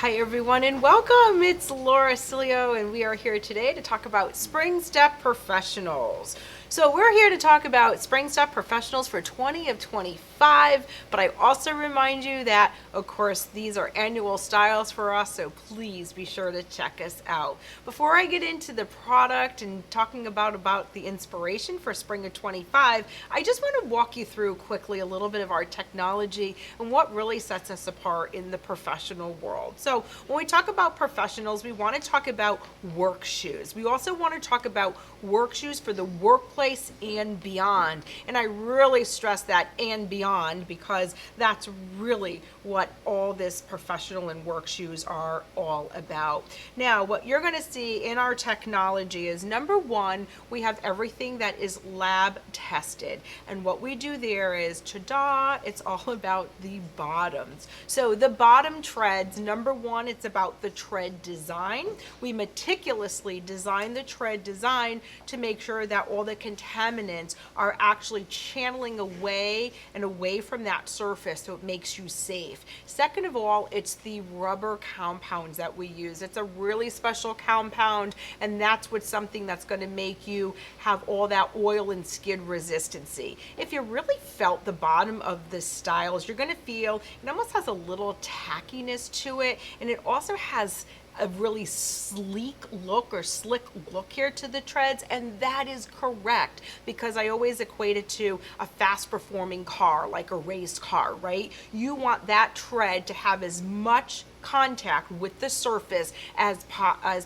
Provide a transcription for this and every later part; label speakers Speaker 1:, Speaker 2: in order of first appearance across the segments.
Speaker 1: Hi everyone and welcome. It's Laura Cilio and we are here today to talk about Spring Step Professionals. So we're here to talk about Spring Step Professionals for 20 of 25, but I also remind you that of course these are annual styles for us, so please be sure to check us out. Before I get into the product and talking about the inspiration for Spring of 25, I just want to walk you through quickly a little bit of our technology and what really sets us apart in the professional world. So when we talk about professionals, we want to talk about work shoes. We also want to talk about work shoes for the workplace and beyond. And I really stress that and beyond because that's really what all this professional and work shoes are all about. Now, what you're going to see in our technology is number one, we have everything that is lab tested. And what we do there is, ta-da, it's all about the bottoms. So the bottom treads, number one, it's about the tread design. We meticulously design the tread design to make sure that all the contaminants are actually channeling away and away from that surface, so it makes you safe. Second of all, it's the rubber compounds that we use. It's a really special compound, and that's what's something that's going to make you have all that oil and skid resistancy. If you really felt the bottom of the styles, you're going to feel it almost has a little tackiness to it, and it also has a really sleek look or slick look here to the treads, and that is correct because I always equate it to a fast performing car, like a race car, right? You want that tread to have as much contact with the surface as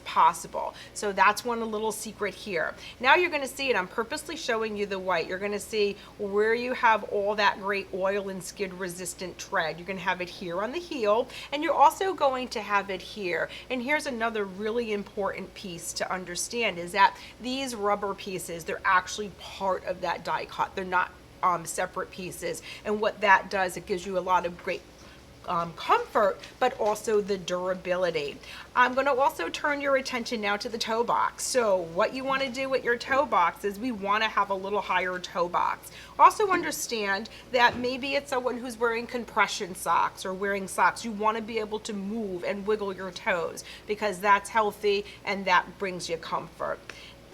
Speaker 1: possible. So that's one little secret here. Now you're going to see it. I'm purposely showing you the white. You're going to see where you have all that great oil and skid resistant tread. You're going to have it here on the heel, and you're also going to have it here. And here's another really important piece to understand is that these rubber pieces, they're actually part of that die cut. They're not separate pieces. And what that does, it gives you a lot of great comfort, but also the durability. I'm going to also turn your attention now to the toe box. So what you want to do with your toe box is we want to have a little higher toe box. Also understand that maybe it's someone who's wearing compression socks or wearing socks. You want to be able to move and wiggle your toes because that's healthy and that brings you comfort.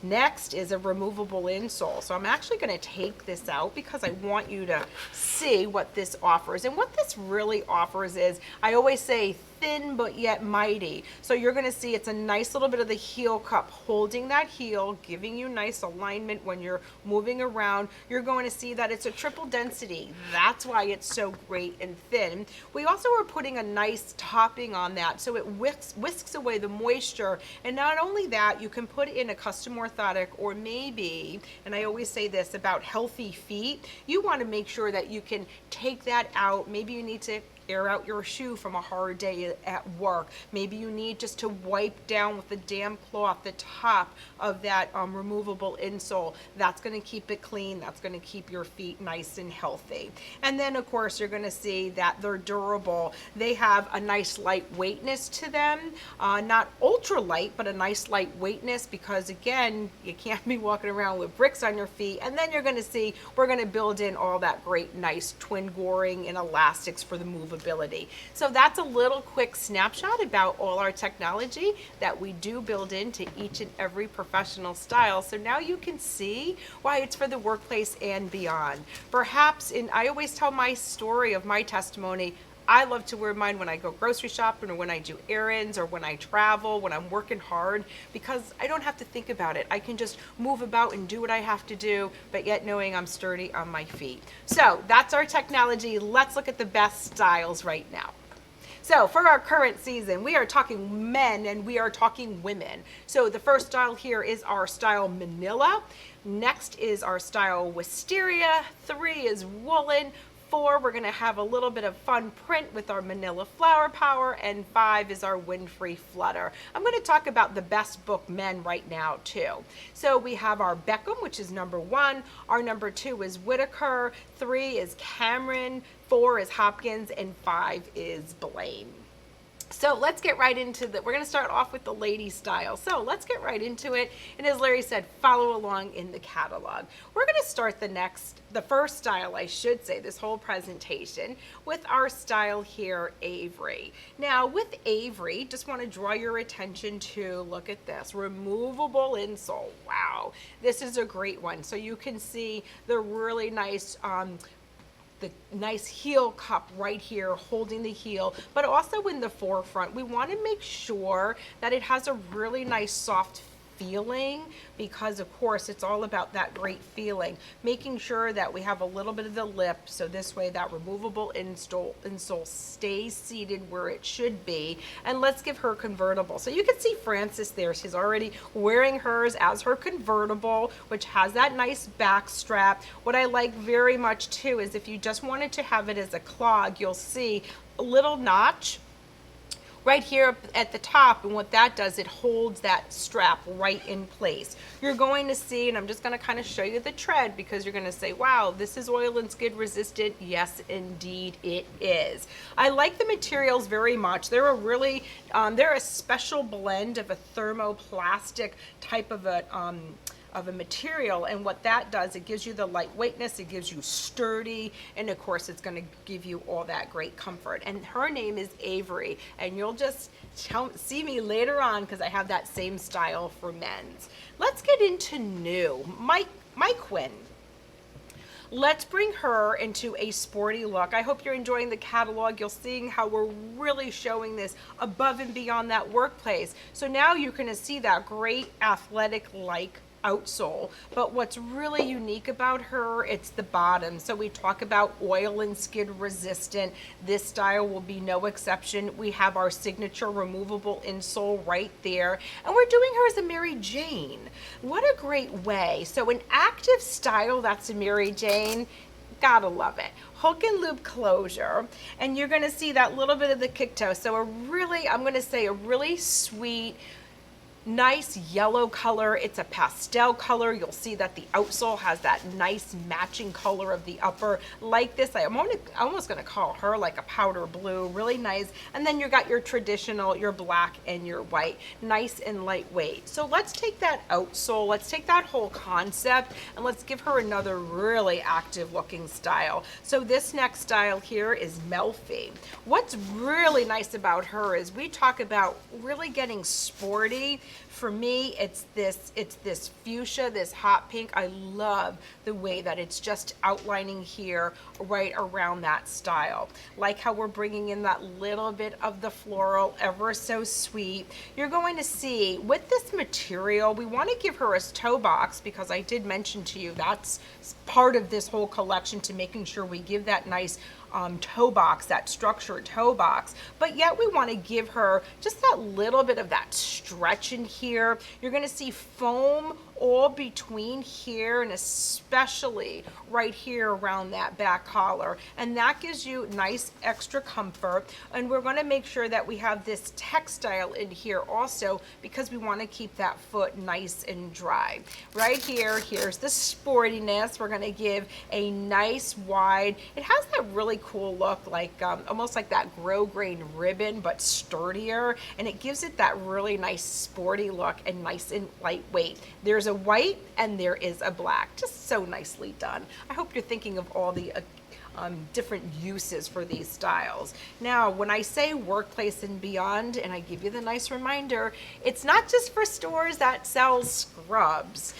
Speaker 1: Next is a removable insole. So I'm actually going to take this out because I want you to see what this offers. And what this really offers is, I always say thin but yet mighty. So you're going to see it's a nice little bit of the heel cup holding that heel, giving you nice alignment when you're moving around. You're going to see that it's a triple density. That's why it's so great and thin. We also are putting a nice topping on that so it whisks away the moisture. And not only that, you can put in a custom orthotic, or maybe, and I always say this about healthy feet, you want to make sure that you can take that out. Maybe you need to air out your shoe from a hard day at work. Maybe you need just to wipe down with a damp cloth the top of that removable insole. That's going to keep it clean. That's going to keep your feet nice and healthy. And then of course you're going to see that they're durable. They have a nice lightweightness to them, not ultra light, but a nice lightweightness because again, you can't be walking around with bricks on your feet. And then you're going to see we're going to build in all that great nice twin goring and elastics for the movability. So that's a little quick snapshot about all our technology that we do build into each and every professional style. So now you can see why it's for the workplace and beyond. Perhaps, I always tell my story of my testimony, I love to wear mine when I go grocery shopping or when I do errands or when I travel, when I'm working hard, because I don't have to think about it. I can just move about and do what I have to do, but yet knowing I'm sturdy on my feet. So that's our technology. Let's look at the best styles right now. So for our current season, we are talking men and we are talking women. So the first style here is our style Manila. Next is our style Wisteria. 3 is woolen. 4, we're going to have a little bit of fun print with our Manila Flower Power, and 5 is our Windfree Flutter. I'm going to talk about the best book men right now too. So we have our Beckham, which is number 1. Our number 2 is Whitaker. 3 is Cameron. 4 is Hopkins, and 5 is Blaine. So let's get right into we're going to start off with the lady style. So let's get right into it. And as Larry said, follow along in the catalog. We're going to start the first style, I should say, this whole presentation with our style here, Avery. Now with Avery, just want to draw your attention to, look at this, removable insole. Wow, this is a great one. So you can see the really nice the nice heel cup right here holding the heel, but also in the forefront. We want to make sure that it has a really nice soft feeling, because of course it's all about that great feeling. Making sure that we have a little bit of the lip, so this way that removable insole stays seated where it should be. And let's give her convertible. So you can see Frances there, she's already wearing hers as her convertible, which has that nice back strap. What I like very much too is if you just wanted to have it as a clog, you'll see a little notch right here at the top, and what that does, it holds that strap right in place. You're going to see, and I'm just going to kind of show you the tread, because you're going to say, wow, this is oil and skid resistant. Yes, indeed it is. I like the materials very much. They're they're a special blend of a thermoplastic type of a material, and what that does, it gives you the lightweightness, it gives you sturdy, and of course it's going to give you all that great comfort. And her name is Avery, and you'll just see me later on because I have that same style for men's. Let's get into new. Mike Quinn. Let's bring her into a sporty look. I hope you're enjoying the catalog. You'll see how we're really showing this above and beyond that workplace. So now you're going to see that great athletic-like outsole, but what's really unique about her, it's the bottom. So we talk about oil and skid resistant. This style will be no exception. We have our signature removable insole right there, and we're doing her as a Mary Jane. What a great way. So an active style, that's a Mary Jane. Gotta love it. Hook and loop closure, and you're gonna see that little bit of the kick toe. So I'm gonna say a really sweet, nice yellow color. It's a pastel color. You'll see that the outsole has that nice matching color of the upper. Like this, I'm almost going to call her like a powder blue. Really nice. And then you got your traditional, your black and your white. Nice and lightweight. So let's take that outsole, let's take that whole concept, and let's give her another really active looking style. So this next style here is Melfi. What's really nice about her is we talk about really getting sporty. For me, it's this fuchsia, this hot pink. I love the way that it's just outlining here right around that style. Like how we're bringing in that little bit of the floral, ever so sweet. You're going to see with this material, we want to give her a toe box, because I did mention to you that's part of this whole collection, to making sure we give that nice toe box, that structured toe box, but yet we want to give her just that little bit of that stretch in here. You're going to see foam all between here, and especially right here around that back collar, and that gives you nice extra comfort. And we're going to make sure that we have this textile in here also, because we want to keep that foot nice and dry. Right here, here's the sportiness. We're going to give a nice wide, it has that really cool look, like almost like that grosgrain ribbon, but sturdier, and it gives it that really nice sporty look and nice and lightweight. There's a white and there is a black, just so nicely done. I hope you're thinking of all the different uses for these styles. Now, when I say workplace and beyond, and I give you the nice reminder, it's not just for stores that sell scrubs.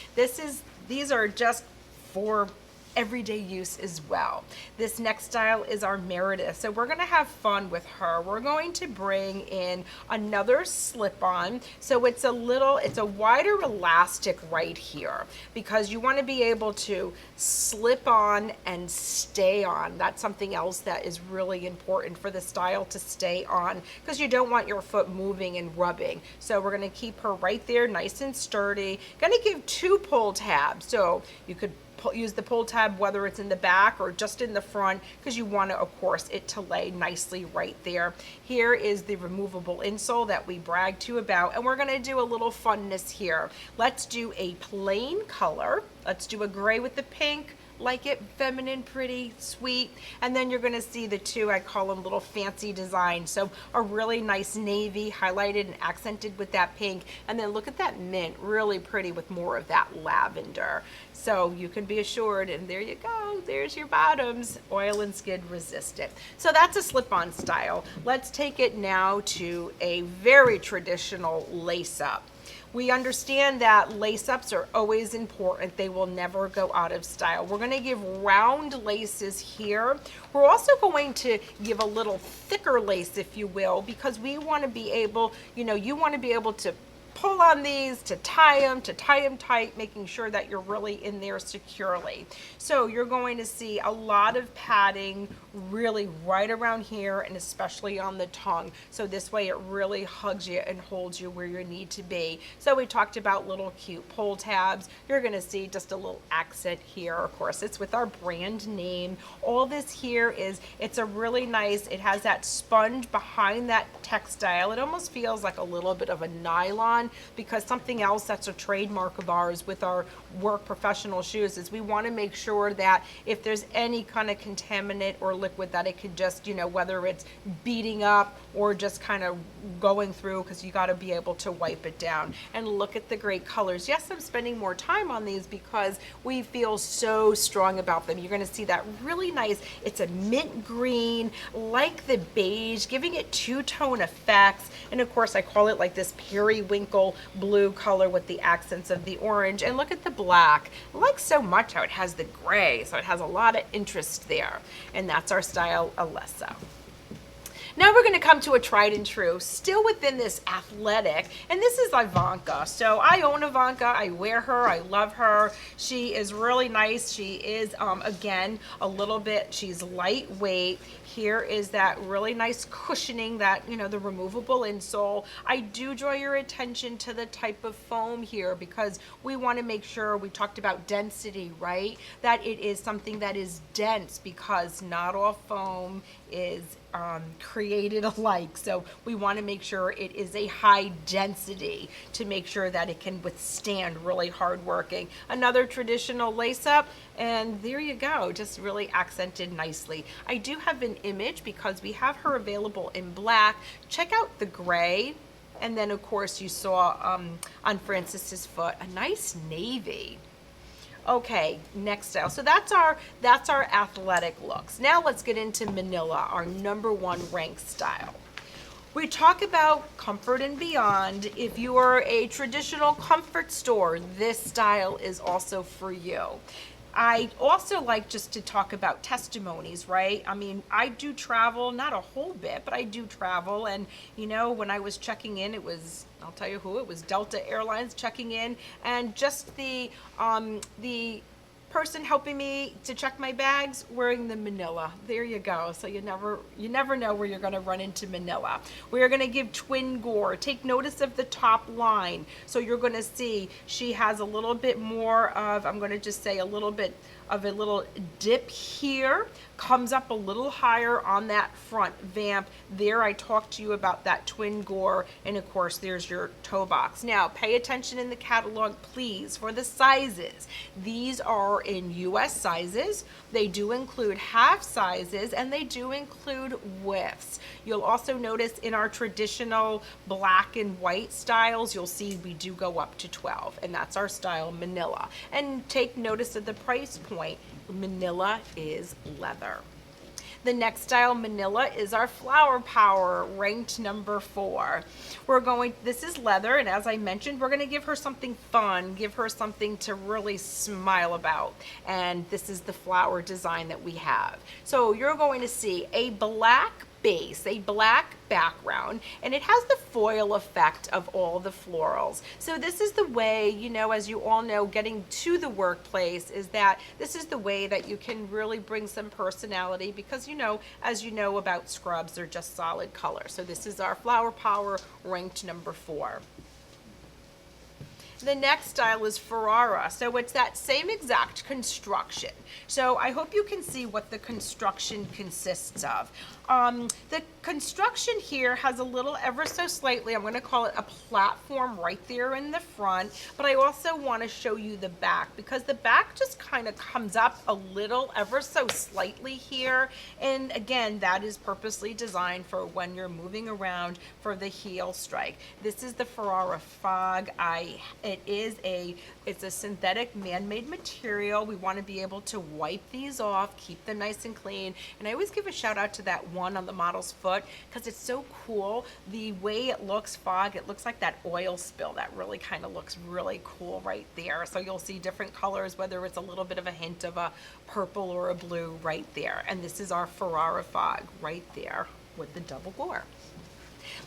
Speaker 1: These are just for everyday use as well. This next style is our Meredith. So we're going to have fun with her. We're going to bring in another slip-on. So it's a wider elastic right here, because you want to be able to slip on and stay on. That's something else that is really important for the style to stay on, because you don't want your foot moving and rubbing. So we're going to keep her right there, nice and sturdy. Going to give 2 pull tabs. So you could use the pull tab whether it's in the back or just in the front, because you want to, of course, it to lay nicely right there. Here is the removable insole that we bragged to you about, and we're going to do a little funness here. Let's do a plain color. Let's do a gray with the pink. like it feminine, pretty, sweet. And then you're gonna see the two, I call them little fancy designs. So a really nice navy highlighted and accented with that pink. And then look at that mint, really pretty with more of that lavender. So you can be assured, and there you go, there's your bottoms, oil and skid resistant. So that's a slip-on style. Let's take it now to a very traditional lace-up. We understand that lace-ups are always important. They will never go out of style. We're going to give round laces here. We're also going to give a little thicker lace, if you will, because we want to be able, you want to be able to pull on these, to tie them tight, making sure that you're really in there securely. So you're going to see a lot of padding really right around here, and especially on the tongue. So this way it really hugs you and holds you where you need to be. So we talked about little cute pull tabs. You're gonna see just a little accent here. Of course, it's with our brand name. All this here it's a really nice, it has that sponge behind that textile. It almost feels like a little bit of a nylon, because something else that's a trademark of ours with our work professional shoes is we want to make sure that if there's any kind of contaminant or liquid, that it could just, whether it's beating up or just kind of going through, because you got to be able to wipe it down. And look at the great colors. Yes, I'm spending more time on these because we feel so strong about them. You're going to see that really nice, it's a mint green, like the beige, giving it two-tone effects. And of course, I call it like this periwinkle blue color with the accents of the orange. And look at the black. I like so much how it has the gray, so it has a lot of interest there. And that's our style, Alesso. Now we're going to come to a tried and true, still within this athletic, and this is Ivanka. So I own Ivanka, I wear her, I love her. She is really nice. She is, again, a little bit, she's lightweight. Here is that really nice cushioning, that, the removable insole. I do draw your attention to the type of foam here because we want to make sure, we talked about density, right? That it is something that is dense, because not all foam is created alike. So we want to make sure it is a high density to make sure that it can withstand really hard working. Another traditional lace up, and there you go, just really accented nicely. I do have an image because we have her available in black. Check out the gray. And then of course you saw on Francis's foot a nice navy. Okay, next style. So that's our athletic looks. Now let's get into Manila, our #1 ranked style. We talk about comfort and beyond. If you are a traditional comfort store, this style is also for you. I also like just to talk about testimonies, right? I mean, I do travel, not a whole bit, but I do travel. And, when I was checking in, it was, I'll tell you who, it was Delta Airlines checking in. And just the person helping me to check my bags wearing the Manila. There you go. So you never know where you're going to run into Manila. We are going to give twin gore. Take notice of the top line. So you're going to see she has a little bit more of, I'm going to just say a little bit of a little dip here, comes up a little higher on that front vamp. There I talked to you about that twin gore, and of course there's your toe box. Now pay attention in the catalog, please, for the sizes. These are in US sizes. They do include half sizes, and they do include widths. You'll also notice in our traditional black and white styles, you'll see we do go up to 12, and that's our style Manila. And take notice of the price point. Manila is leather. The next style, Manila, is our Flower Power, ranked #4. This is leather, and as I mentioned, we're going to give her something fun, give her something to really smile about. And this is the flower design that we have. So you're going to see a black base, a black background, and it has the foil effect of all the florals. So this is the way, as you all know, getting to the workplace is that this is the way that you can really bring some personality, because as you know about scrubs, they're just solid color. So this is our Flower Power, ranked #4. The next style is Ferrara. So it's that same exact construction. So I hope you can see what the construction consists of. The construction here has a little, ever so slightly, I'm going to call it a platform right there in the front, but I also want to show you the back, because the back just kind of comes up a little, ever so slightly here. And again, that is purposely designed for when you're moving around for the heel strike. This is the Ferrara Fog. It's a synthetic man-made material. We want to be able to wipe these off, keep them nice and clean. And I always give a shout out to that one on the model's foot because it's so cool. The way it looks, Fog, it looks like that oil spill. That really kind of looks really cool right there. So you'll see different colors, whether it's a little bit of a hint of a purple or a blue right there. And this is our Ferrara Fog right there with the double gore.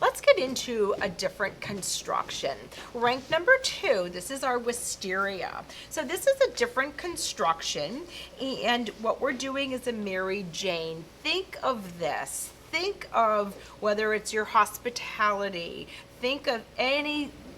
Speaker 1: Let's get into a different construction. Rank number 2, this is our Wisteria. So this is a different construction, and what we're doing is a Mary Jane. Think of this. Think of whether it's your hospitality. Think of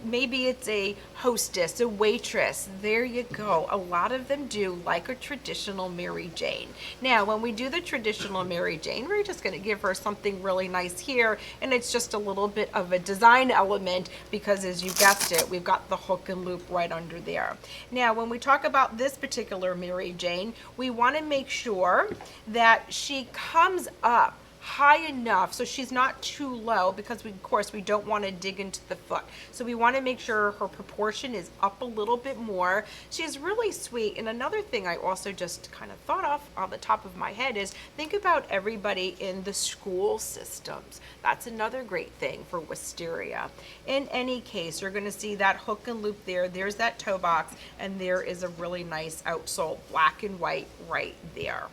Speaker 1: maybe it's a hostess, a waitress. There you go. A lot of them do like a traditional Mary Jane. Now, when we do the traditional Mary Jane, we're just going to give her something really nice here, and it's just a little bit of a design element because, as you guessed it, we've got the hook and loop right under there. Now, when we talk about this particular Mary Jane, we want to make sure that she comes up high enough so she's not too low, because of course we don't want to dig into the foot. So we want to make sure her proportion is up a little bit more. She's really sweet. And another thing I also just kind of thought of on the top of my head is think about everybody in the school systems. That's another great thing for Wisteria. In any case, you're going to see that hook and loop there. There's that toe box, and there is a really nice outsole, black and white right there.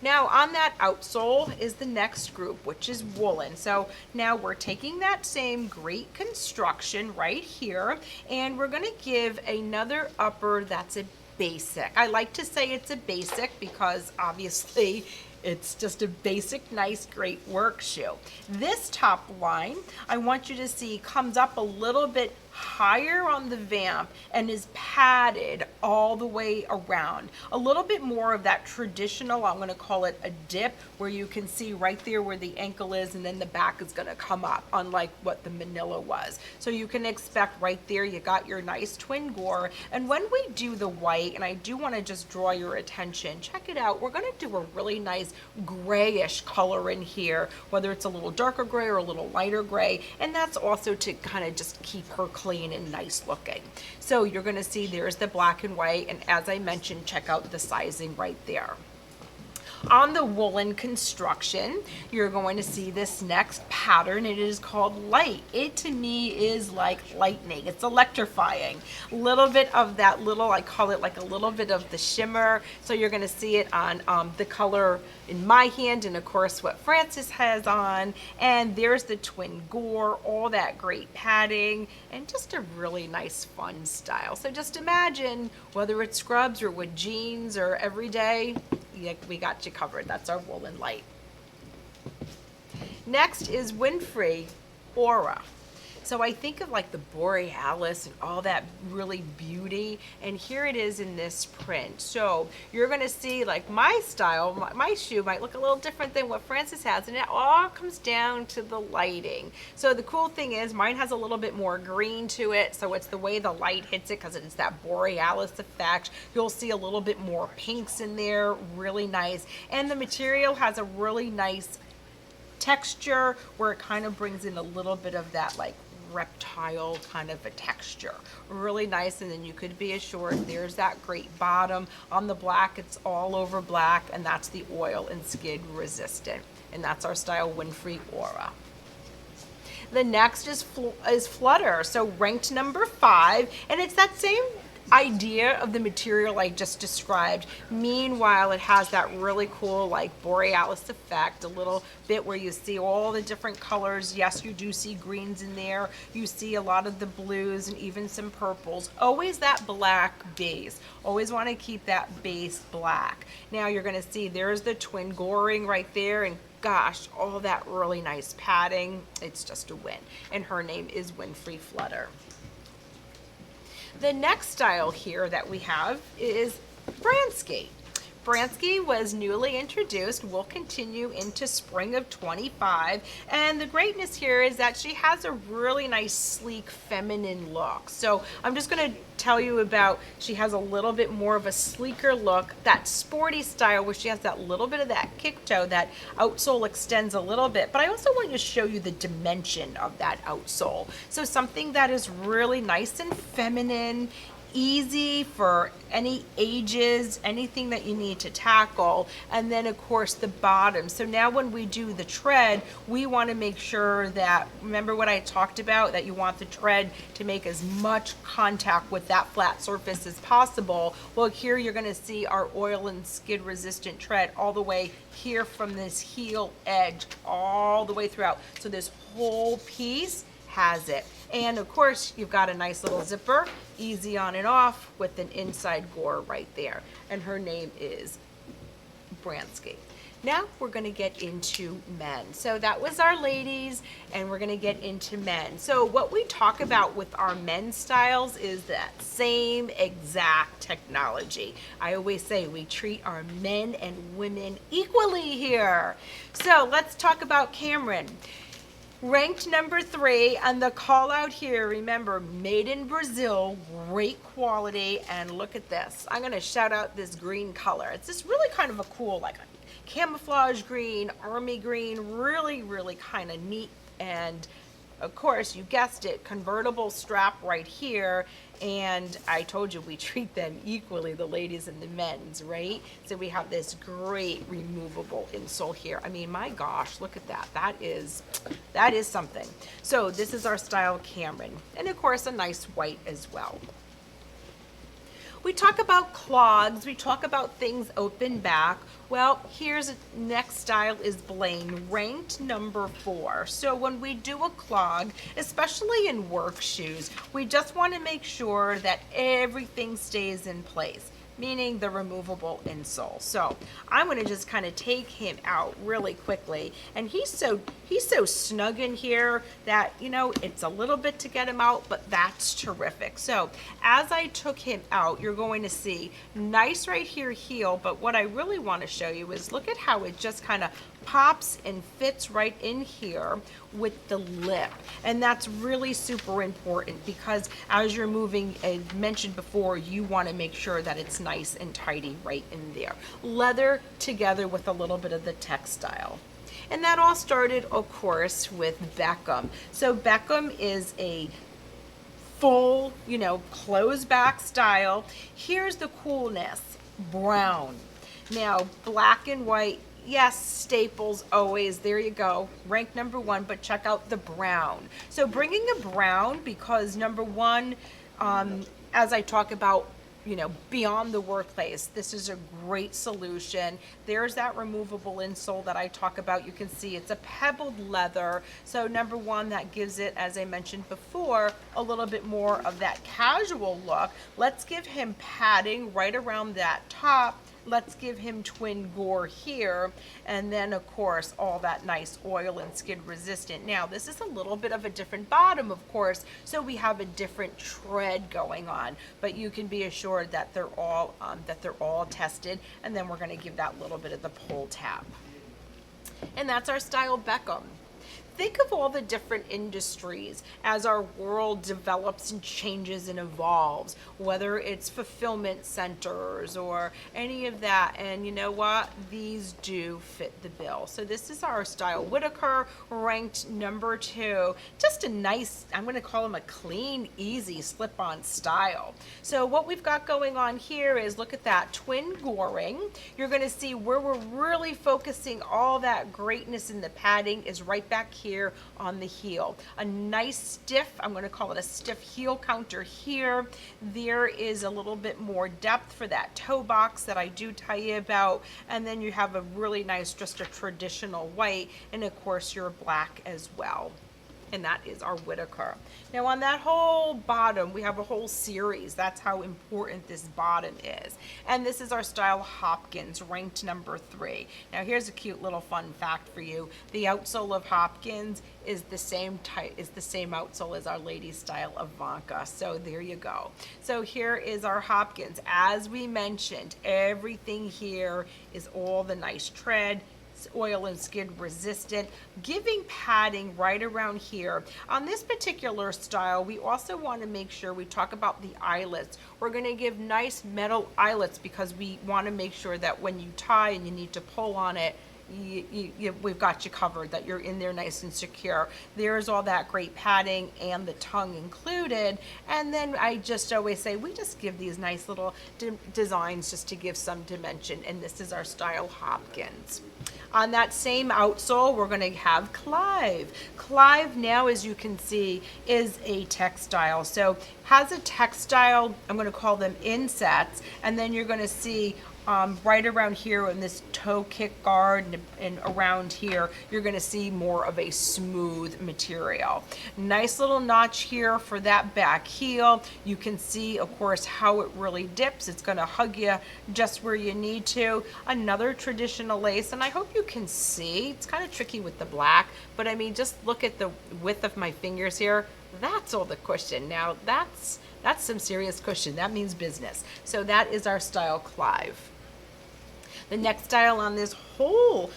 Speaker 1: Now on that outsole is the next group, which is woolen. So now we're taking that same great construction right here, and we're going to give another upper that's a basic. I like to say it's a basic because obviously it's just a basic, nice, great work shoe. This top line, I want you to see, comes up a little bit higher on the vamp and is padded all the way around. A little bit more of that traditional, I'm going to call it a dip, where you can see right there where the ankle is, and then the back is going to come up, unlike what the Manila was. So you can expect right there, you got your nice twin gore. And when we do the white, and I do want to just draw your attention, check it out, we're going to do a really nice grayish color in here, whether it's a little darker gray or a little lighter gray, and that's also to kind of just keep her clean and nice looking. So you're going to see there's the black and white, and as I mentioned, check out the sizing right there. On the woolen construction, you're going to see this next pattern. It is called light. It to me is like lightning. It's electrifying. A little bit of that little, I call it like a little bit of the shimmer. So you're going to see it on the color in my hand, and of course what Francis has on. And there's the twin gore, all that great padding, and just a really nice fun style. So just imagine whether it's scrubs or with jeans or every day, yeah, we got you covered. That's our woolen light. Next is Winfrey Aura. So I think of like the Borealis and all that really beauty, and here it is in this print. So you're going to see like my style, my shoe might look a little different than what Francis has, and it all comes down to the lighting. So the cool thing is mine has a little bit more green to it, so it's the way the light hits it because it's that Borealis effect. You'll see a little bit more pinks in there, really nice, and the material has a really nice texture where it kind of brings in a little bit of that like reptile kind of a texture. Really nice. And then you could be assured there's that great bottom. On the black, it's all over black, and that's the oil and skid resistant. And that's our style Winfrey Aura. The next is Flutter. So ranked number 5, and it's that same idea of the material I just described. Meanwhile, it has that really cool like Borealis effect, a little bit where you see all the different colors. Yes, you do see greens in there. You see a lot of the blues and even some purples. Always that black base. Always want to keep that base black. Now you're going to see there's the twin goring right there, and gosh, all that really nice padding. It's just a win. And her name is Winfrey Flutter. The next style here that we have is Bransky. Bransky was newly introduced, will continue into spring of 25, and the greatness here is that she has a really nice, sleek, feminine look. So I'm just going to tell you about, she has a little bit more of a sleeker look, that sporty style where she has that little bit of that kick toe, that outsole extends a little bit, but I also want to show you the dimension of that outsole. So something that is really nice and feminine, easy for any ages, anything that you need to tackle, and then of course the bottom. So now when we do the tread, we want to make sure that, remember what I talked about, that you want the tread to make as much contact with that flat surface as possible. Well, here you're going to see our oil and skid resistant tread all the way here from this heel edge all the way throughout. So this whole piece has it. And of course, you've got a nice little zipper, easy on and off with an inside gore right there. And her name is Bransky. Now we're going to get into men. So that was our ladies, and we're going to get into men. So what we talk about with our men's styles is that same exact technology. I always say we treat our men and women equally here. So let's talk about Cameron. Ranked number 3, and the call out here, remember, made in Brazil, great quality, and look at this. I'm gonna shout out this green color. It's just really kind of a cool, like a camouflage green, army green, really, really kind of neat. And of course, you guessed it, convertible strap right here. And I told you we treat them equally, the ladies and the men's, right? So we have this great removable insole here. I mean, my gosh, look at that. That is something. So this is our style Cameron. And of course, a nice white as well. We talk about clogs, we talk about things open back. Well, here's next style is Blaine, ranked number 4. So when we do a clog, especially in work shoes, we just want to make sure that everything stays in place, meaning the removable insole. So I'm going to just kind of take him out really quickly, and he's so snug in here that, you know, it's a little bit to get him out, but that's terrific. So as I took him out, you're going to see nice right here heel, but what I really want to show you is look at how it just kind of pops and fits right in here with the lip. And that's really super important because as you're moving, as mentioned before, you want to make sure that it's nice and tidy right in there. Leather together with a little bit of the textile. And that all started, of course, with Beckham. So Beckham is a full, you know, closed back style. Here's the coolness, brown. Now, black and white, yes, staples always, there you go, ranked number 1, but check out the brown. So bringing a brown because number 1, as I talk about, you know, beyond the workplace, this is a great solution. There's that removable insole that I talk about. You can see it's a pebbled leather. So number 1, that gives it, as I mentioned before, a little bit more of that casual look. Let's give him padding right around that top. Let's give him twin gore here, and then of course all that nice oil and skid resistant. Now this is a little bit of a different bottom, of course, so we have a different tread going on, but you can be assured that they're all tested, and then we're going to give that little bit of the pull tab. And that's our style Beckham. Think of all the different industries as our world develops and changes and evolves, whether it's fulfillment centers or any of that. And you know what? These do fit the bill. So this is our style Whitaker, ranked number 2. Just a nice, I'm going to call them a clean, easy slip-on style. So what we've got going on here is, look at that twin goring. You're going to see where we're really focusing all that greatness in the padding is right back here on the heel. A nice stiff, I'm going to call it a stiff heel counter here. There is a little bit more depth for that toe box that I do tell you about, and then you have a really nice, just a traditional white, and of course your black as well. and that is our Whitaker. Now on that whole bottom, we have a whole series. That's how important this bottom is. And this is our style Hopkins, ranked number 3. Now here's a cute little fun fact for you. The outsole of Hopkins is the same outsole as our ladies style Ivanka. So there you go. So here is our Hopkins. As we mentioned, everything here is all the nice tread, oil and skid resistant, giving padding right around here. On this particular style, we also want to make sure we talk about the eyelets. We're going to give nice metal eyelets because we want to make sure that when you tie and you need to pull on it, we've got you covered, that you're in there nice and secure. There's all that great padding and the tongue included. And then I just always say we just give these nice little designs just to give some dimension, and this is our style Hopkins. On that same outsole, we're going to have Clive. Clive now, as you can see, is a textile. So has a textile, I'm going to call them insets, and then you're going to see right around here in this toe kick guard and around here, you're going to see more of a smooth material. Nice little notch here for that back heel. You can see, of course, how it really dips. It's going to hug you just where you need to. Another traditional lace, and I hope you can see. It's kind of tricky with the black, but I mean, just look at the width of my fingers here. That's all the cushion. Now, that's some serious cushion. That means business. So that is our style Clive. The next style on this whole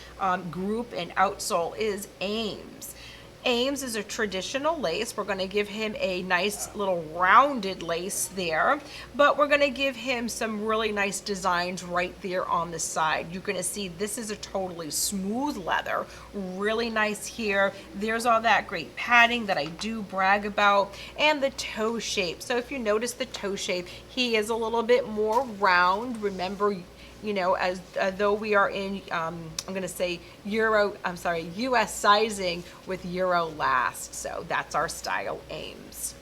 Speaker 1: group and outsole is Ames. Ames is a traditional lace. We're going to give him a nice little rounded lace there, but we're going to give him some really nice designs right there on the side. You're going to see this is a totally smooth leather, really nice here. There's all that great padding that I do brag about, and the toe shape. So if you notice the toe shape, he is a little bit more round. Remember, you know, as though we are in, I'm going to say US sizing with Euro last. So that's our style Ames.